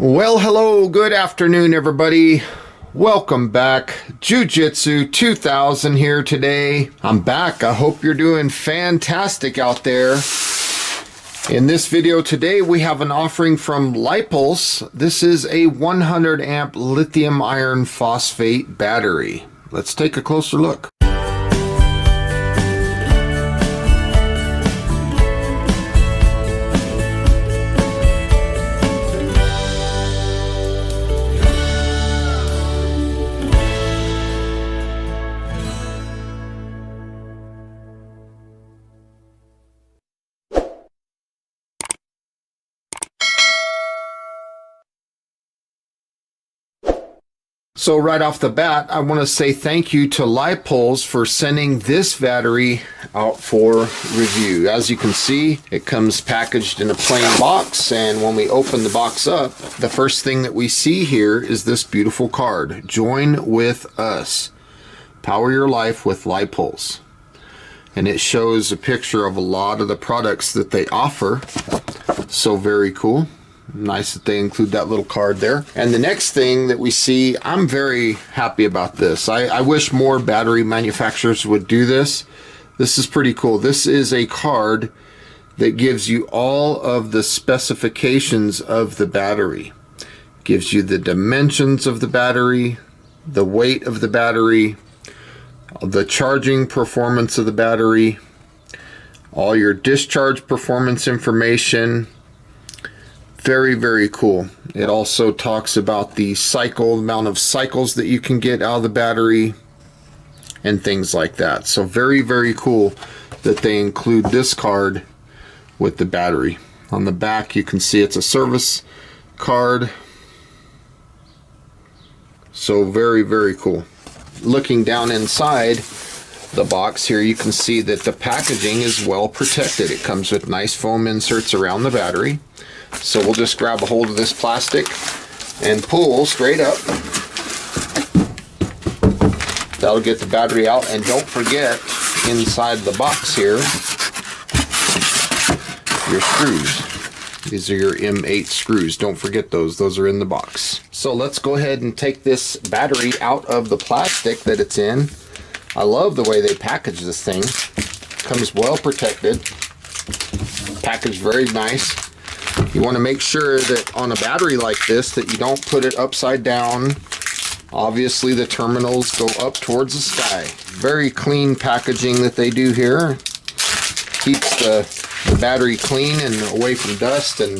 Well, hello, good afternoon, everybody. Welcome back. Jiu-Jitsu 2000 here today. I'm back. I hope you're doing fantastic out there. In this video today, we have an offering from Lipuls. This is a 100 amp lithium iron phosphate battery. Let's take a closer look. So right off the bat, I want to say thank you to Lipuls for sending this battery out for review. As you can see, it comes packaged in a plain box, and when we open the box up, the first thing that we see here is this beautiful card. Join with us. Power your life with Lipuls. And it shows a picture of a lot of the products that they offer. So very cool. Nice that they include that little card there. And the next thing that we see, I'm very happy about this. I wish more battery manufacturers would do this. This is pretty cool. This is a card that gives you all of the specifications of the battery. Gives you the dimensions of the battery, the weight of the battery, the charging performance of the battery, all your discharge performance information. Very, very cool. It also talks about the amount of cycles that you can get out of the battery and things like that. So very, very cool that they include this card with the battery. On the back, you can see it's a service card. So very, very cool. Looking down inside the box here, you can see that the packaging is well protected. It comes with nice foam inserts around the battery. So we'll just grab a hold of this plastic and pull straight up. That'll get the battery out. And don't forget, inside the box here, your screws. These are your M8 screws. Don't forget those. Those are in the box. So let's go ahead and take this battery out of the plastic that it's in. I love the way they package this thing. Comes well protected. Packaged very nice. You want to make sure that on a battery like this that you don't put it upside down. Obviously the terminals go up towards the sky. Very clean packaging that they do here. Keeps the battery clean and away from dust, and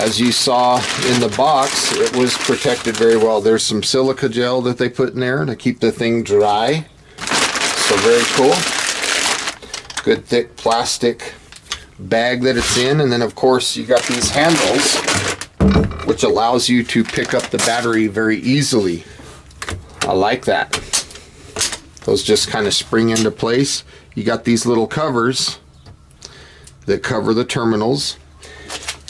as you saw in the box, it was protected very well. There's some silica gel that they put in there to keep the thing dry. So very cool. Good thick plastic bag that it's in, and then of course you got these handles which allows you to pick up the battery very easily. I like that. Those just kind of spring into place. You got these little covers that cover the terminals,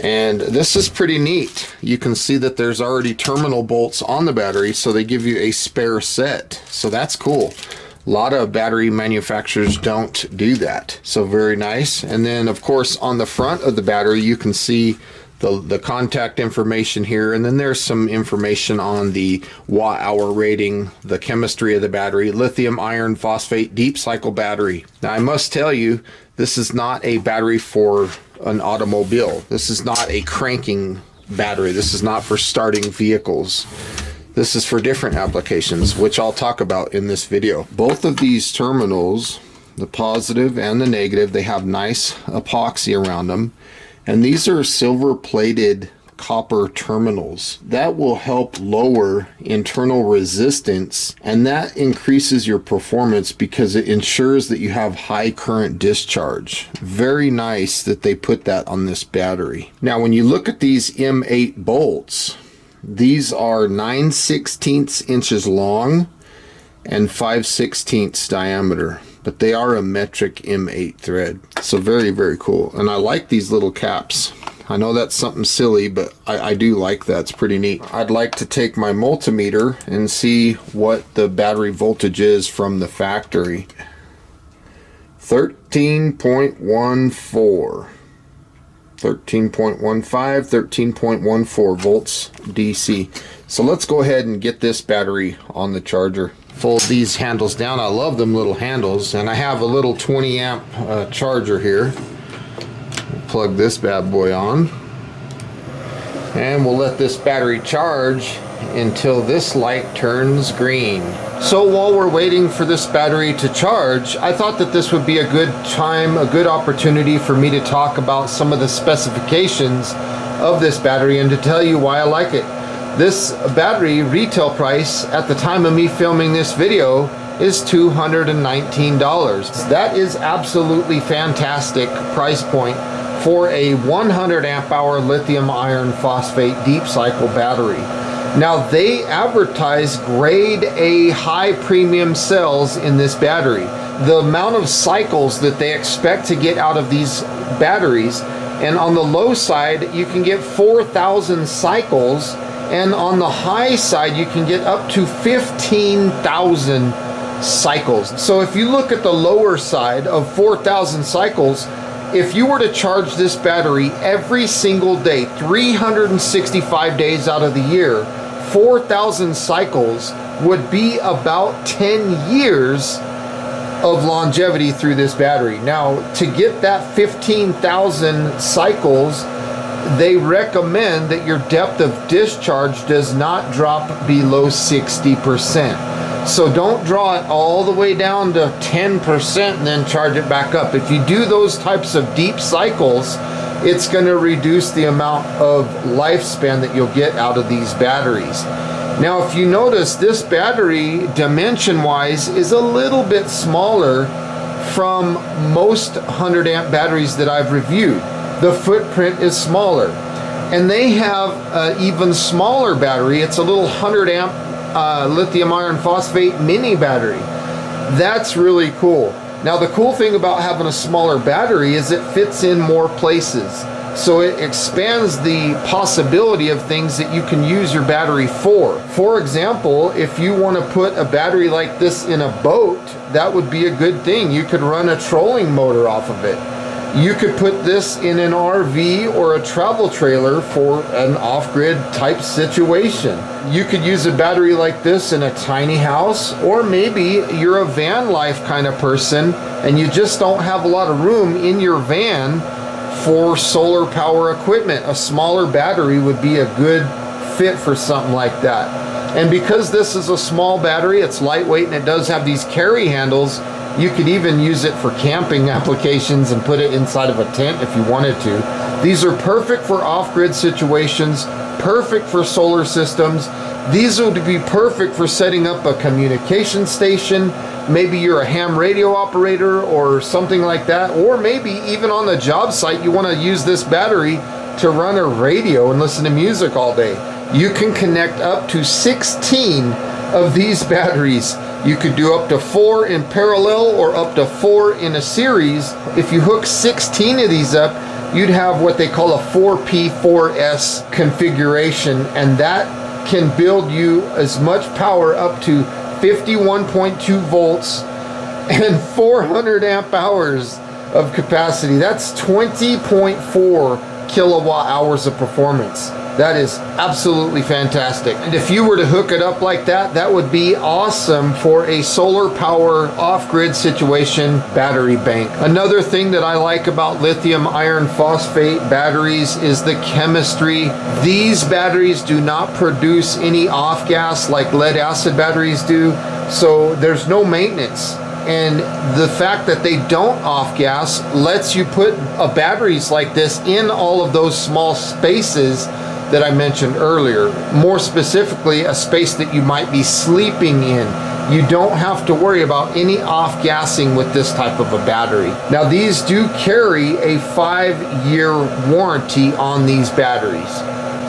and this is pretty neat. You can see that there's already terminal bolts on the battery, so they give you a spare set. So that's cool. A lot of battery manufacturers don't do that. So very nice. And then of course on the front of the battery you can see the contact information here, and then there's some information on the watt hour rating, the chemistry of the battery, lithium iron phosphate deep cycle battery. Now I must tell you, this is not a battery for an automobile. This is not a cranking battery. This is not for starting vehicles. This is for different applications, which I'll talk about in this video. Both of these terminals, the positive and the negative, they have nice epoxy around them. And these are silver plated copper terminals. That will help lower internal resistance, and that increases your performance because it ensures that you have high current discharge. Very nice that they put that on this battery. Now when you look at these M8 bolts, these are 9/16 inches long and 5/16 diameter, but they are a metric M8 thread. So very, very cool. And I like these little caps. I know that's something silly, but I do like that. It's pretty neat. I'd like to take my multimeter and see what the battery voltage is from the factory. 13.14. 13.15, 13.14 volts DC. So let's go ahead and get this battery on the charger. Fold these handles down. I love them little handles, and I have a little 20 amp charger here. Plug this bad boy on, and we'll let this battery charge until this light turns green. So while we're waiting for this battery to charge, I thought that this would be a good time, a good opportunity for me to talk about some of the specifications of this battery and to tell you why I like it. This battery retail price at the time of me filming this video is $219. That is absolutely fantastic price point for a 100 amp hour lithium iron phosphate deep cycle battery. Now they advertise grade A high premium cells in this battery. The amount of cycles that they expect to get out of these batteries, and on the low side you can get 4,000 cycles, and on the high side you can get up to 15,000 cycles. So if you look at the lower side of 4,000 cycles, if you were to charge this battery every single day, 365 days out of the year, 4,000 cycles would be about 10 years of longevity through this battery. Now, to get that 15,000 cycles, they recommend that your depth of discharge does not drop below 60%. So don't draw it all the way down to 10% and then charge it back up. If you do those types of deep cycles, it's going to reduce the amount of lifespan that you'll get out of these batteries. Now, if you notice, this battery dimension-wise is a little bit smaller from most 100 amp batteries that I've reviewed. The footprint is smaller, and they have an even smaller battery. It's a little 100 amp lithium iron phosphate mini battery. That's really cool. Now the cool thing about having a smaller battery is it fits in more places. So it expands the possibility of things that you can use your battery for. For example, if you want to put a battery like this in a boat, that would be a good thing. You could run a trolling motor off of it. You could put this in an RV or a travel trailer for an off-grid type situation. You could use a battery like this in a tiny house, or maybe you're a van life kind of person and you just don't have a lot of room in your van for solar power equipment. A smaller battery would be a good fit for something like that. And because this is a small battery, it's lightweight and it does have these carry handles, you could even use it for camping applications and put it inside of a tent if you wanted to. These are perfect for off-grid situations, perfect for solar systems. These would be perfect for setting up a communication station. Maybe you're a ham radio operator or something like that, or maybe even on the job site you want to use this battery to run a radio and listen to music all day. You can connect up to 16 of these batteries. You could do up to 4 in parallel or up to 4 in a series. If you hook 16 of these up, you'd have what they call a 4P4S configuration, and that can build you as much power up to 51.2 volts and 400 amp hours of capacity. That's 20.4 kilowatt hours of performance. That is absolutely fantastic. And if you were to hook it up like that, that would be awesome for a solar power off-grid situation battery bank. Another thing that I like about lithium iron phosphate batteries is the chemistry. These batteries do not produce any off gas like lead acid batteries do, so there's no maintenance. And the fact that they don't off gas lets you put batteries like this in all of those small spaces that I mentioned earlier. More specifically, a space that you might be sleeping in. You don't have to worry about any off-gassing with this type of a battery. Now, these do carry a 5-year warranty on these batteries.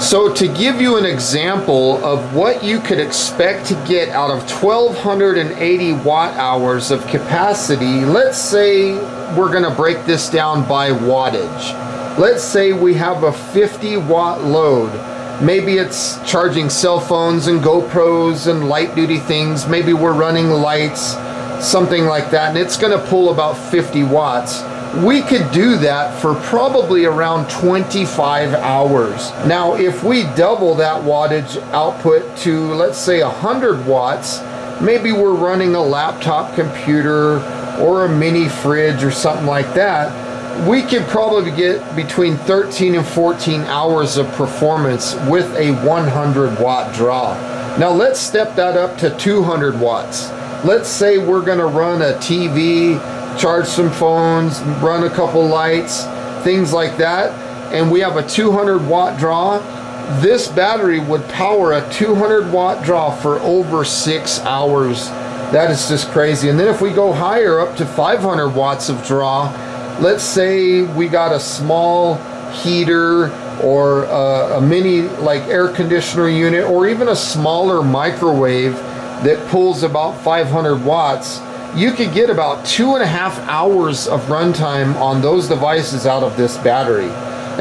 So to give you an example of what you could expect to get out of 1280 watt hours of capacity, let's say we're going to break this down by wattage. Let's say we have a 50 watt load. Maybe it's charging cell phones and GoPros and light duty things. Maybe we're running lights, something like that, and it's going to pull about 50 watts. we could do that for probably around 25 hours. Now, if we double that wattage output to, let's say, 100 watts, maybe we're running a laptop computer or a mini fridge or something like that, we could probably get between 13 and 14 hours of performance with a 100 watt draw. Now let's step that up to 200 watts. Let's say we're gonna run a TV, charge some phones, run a couple lights, things like that, and we have a 200 watt draw. This battery would power a 200 watt draw for over 6 hours. That is just crazy. And then if we go higher up to 500 watts of draw, let's say we got a small heater or a mini like air conditioner unit, or even a smaller microwave that pulls about 500 watts, you could get about 2.5 hours of runtime on those devices out of this battery.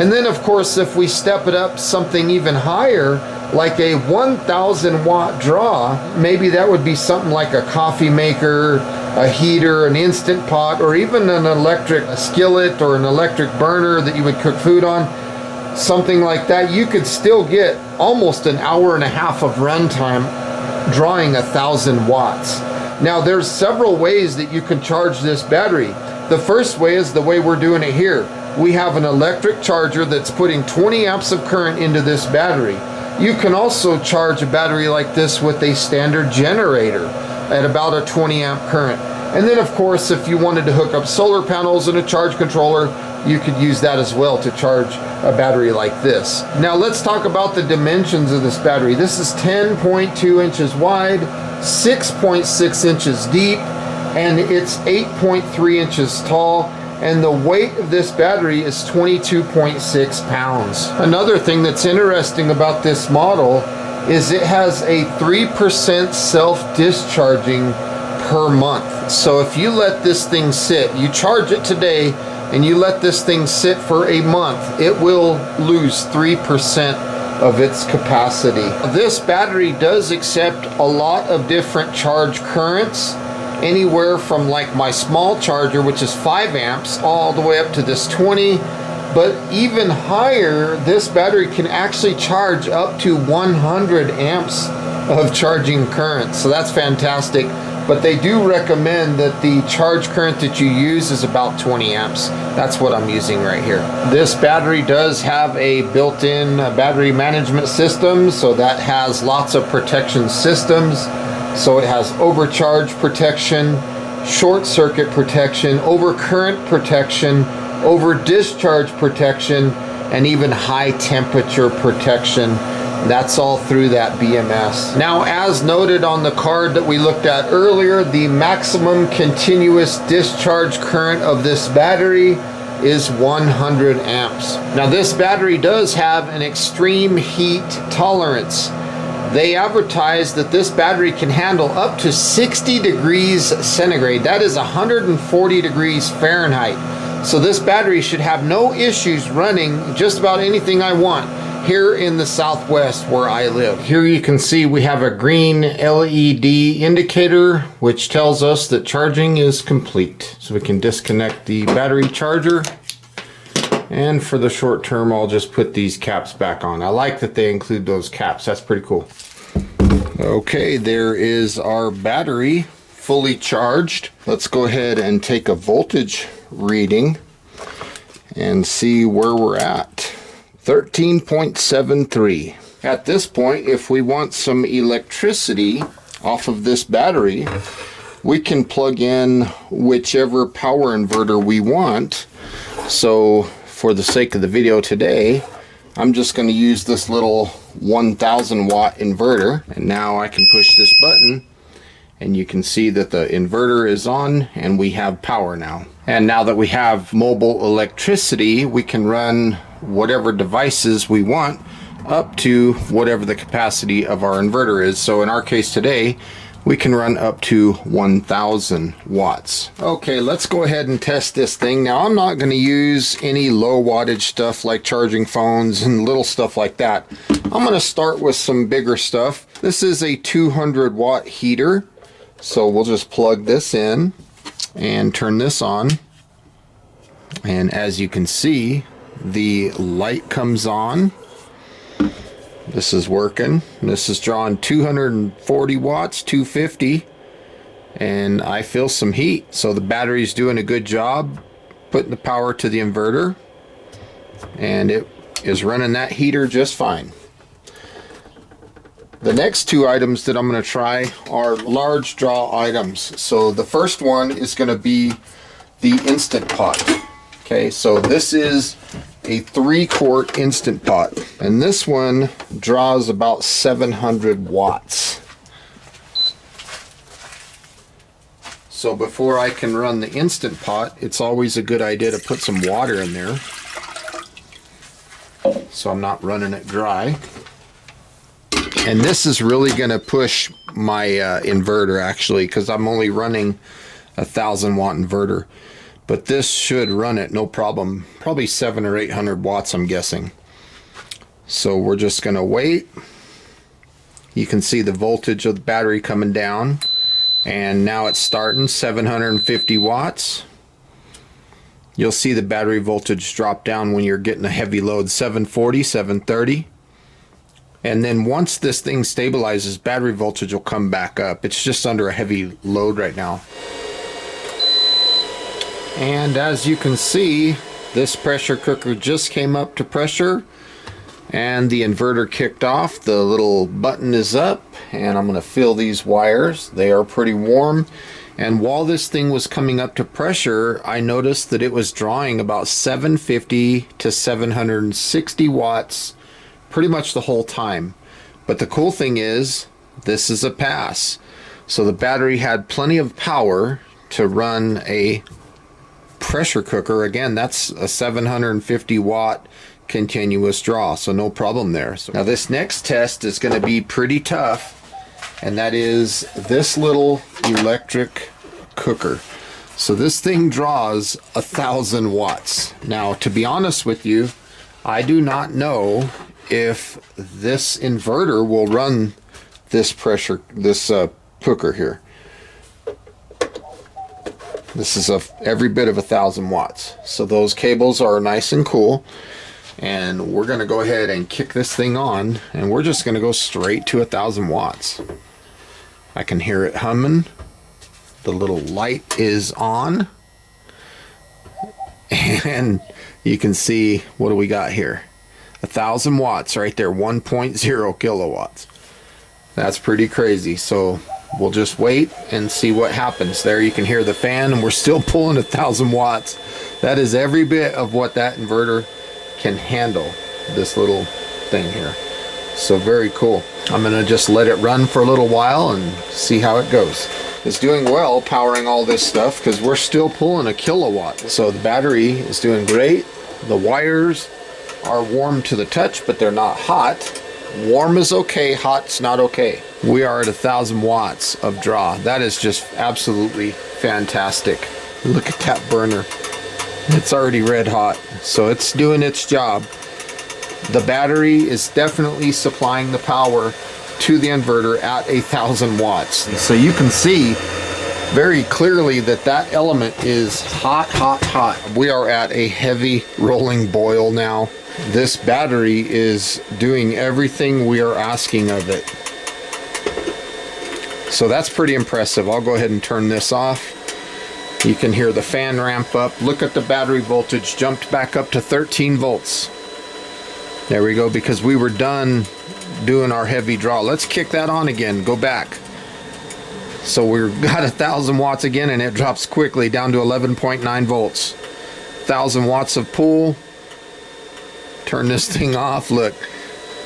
And then of course, if we step it up something even higher, like a 1000 watt draw, maybe that would be something like a coffee maker, a heater, an Instant Pot, or even an electric skillet or an electric burner that you would cook food on, something like that. You could still get almost an hour and a half of runtime drawing 1000 watts. Now there's several ways that you can charge this battery. The first way is the way we're doing it here. We have an electric charger that's putting 20 amps of current into this battery. You can also charge a battery like this with a standard generator at about a 20 amp current. And then of course, if you wanted to hook up solar panels and a charge controller, you could use that as well to charge a battery like this. Now let's talk about the dimensions of this battery. This is 10.2 inches wide, 6.6 inches deep, and it's 8.3 inches tall. And the weight of this battery is 22.6 pounds. Another thing that's interesting about this model is it has a 3% self-discharging per month. So if you let this thing sit, you charge it today and you let this thing sit for a month, it will lose 3% of its capacity. This battery does accept a lot of different charge currents, anywhere from like my small charger, which is 5 amps, all the way up to this 20. But even higher, this battery can actually charge up to 100 amps of charging current. So that's fantastic. But they do recommend that the charge current that you use is about 20 amps. That's what I'm using right here. This battery does have a built-in battery management system, so that has lots of protection systems. So it has overcharge protection, short circuit protection, overcurrent protection, over discharge protection, and even high temperature protection. That's all through that BMS. Now, as noted on the card that we looked at earlier, the maximum continuous discharge current of this battery is 100 amps. Now, this battery does have an extreme heat tolerance. They advertise that this battery can handle up to 60 degrees centigrade. That is 140 degrees Fahrenheit. So this battery should have no issues running just about anything I want here in the Southwest where I live. Here you can see we have a green LED indicator which tells us that charging is complete. So we can disconnect the battery charger, and for the short term I'll just put these caps back on. I like that they include those caps. That's pretty cool. Okay, there is our battery fully charged. Let's go ahead and take a voltage reading and see where we're at. 13.73. At this point, if we want some electricity off of this battery, we can plug in whichever power inverter we want. So for the sake of the video today, I'm just going to use this little 1000 watt inverter, and now I can push this button and you can see that the inverter is on and we have power now. And now that we have mobile electricity, we can run whatever devices we want up to whatever the capacity of our inverter is. So in our case today, we can run up to 1000 watts. Okay, let's go ahead and test this thing. Now, I'm not going to use any low wattage stuff like charging phones and little stuff like that. I'm going to start with some bigger stuff. This is a 200 watt heater. So we'll just plug this in and turn this on. And as you can see, the light comes on. This is working. This is drawing 240 watts, 250, and I feel some heat. So the battery's doing a good job putting the power to the inverter, and it is running that heater just fine. The next two items that I'm going to try are large draw items. So the first one is going to be the Instant Pot. Okay, so this is a 3-quart Instant Pot, and this one draws about 700 watts. So before I can run the Instant Pot, it's always a good idea to put some water in there, so I'm not running it dry. And this is really going to push my inverter, actually, because I'm only running a 1,000-watt inverter. But this should run it no problem. Probably 700 or 800 watts, I'm guessing. So we're just going to wait. You can see the voltage of the battery coming down. And now it's starting, 750 watts. You'll see the battery voltage drop down when you're getting a heavy load, 740, 730. And then once this thing stabilizes, battery voltage will come back up. It's just under a heavy load right now. And as you can see, this pressure cooker just came up to pressure and the inverter kicked off. The little button is up, and I'm going to feel these wires. They are pretty warm. And while this thing was coming up to pressure, I noticed that it was drawing about 750 to 760 watts pretty much the whole time. But the cool thing is, this is a pass. So the battery had plenty of power to run a pressure cooker. Again, that's a 750 watt continuous draw, so no problem there. So now this next test is going to be pretty tough, and that is this little electric cooker. So this thing draws 1,000 watts. Now, to be honest with you, I do not know if this inverter will run this cooker here. This is every bit of 1,000 watts. So those cables are nice and cool. And we're going to go ahead and kick this thing on. And we're just going to go straight to 1,000 watts. I can hear it humming. The little light is on. And you can see, what do we got here? 1,000 watts right there, 1.0 kilowatts. That's pretty crazy. So we'll just wait and see what happens. There you can hear the fan, and we're still pulling 1,000 watts. That is every bit of what that inverter can handle, this little thing here. So very cool. I'm gonna just let it run for a little while and see how it goes. It's doing well powering all this stuff because we're still pulling a kilowatt. So the battery is doing great. The wires are warm to the touch, but they're not hot. Warm is okay, hot's not okay. We are at 1,000 watts of draw. That is just absolutely fantastic. Look at that burner. It's already red hot, so it's doing its job. The battery is definitely supplying the power to the inverter at 1,000 watts. So you can see very clearly that that element is hot, hot, hot. We are at a heavy rolling boil now. This battery is doing everything we are asking of it. So that's pretty impressive. I'll go ahead and turn this off. You can hear the fan ramp up. Look at the battery voltage, jumped back up to 13 volts. There we go, because we were done doing our heavy draw. Let's kick that on again, go back. So we've got 1,000 watts again, and it drops quickly down to 11.9 volts. 1,000 watts of pull. Turn this thing off, look,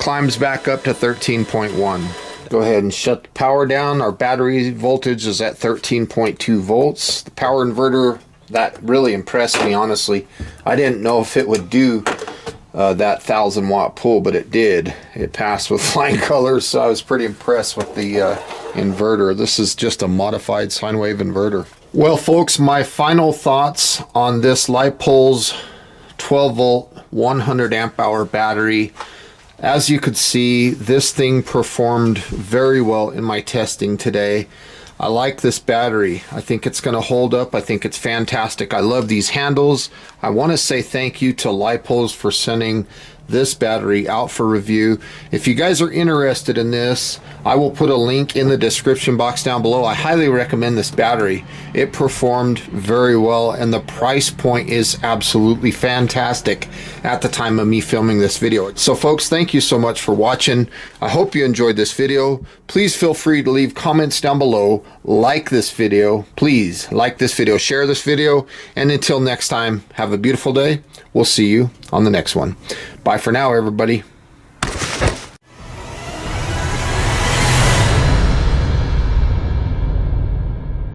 climbs back up to 13.1. Go ahead and shut the power down. Our battery voltage is at 13.2 volts. The power inverter, that really impressed me, honestly. I didn't know if it would do that 1,000 watt pull, but it did. It passed with flying colors, so I was pretty impressed with the inverter. This is just a modified sine wave inverter. Well, folks, my final thoughts on this Lipuls 12 volt 100 amp hour battery. As you could see, this thing performed very well in my testing today. I like this battery. I think it's going to hold up. I think it's fantastic. I love these handles. I want to say thank you to Lipuls for sending this battery out for review. If you guys are interested in this, I will put a link in the description box down below. I highly recommend this battery. It performed very well, and the price point is absolutely fantastic at the time of me filming this video. So folks, thank you so much for watching. I hope you enjoyed this video. Please feel free to leave comments down below. Like this video. Please like this video, share this video, and until next time, have a beautiful day. We'll see you on the next one. Bye for now, everybody.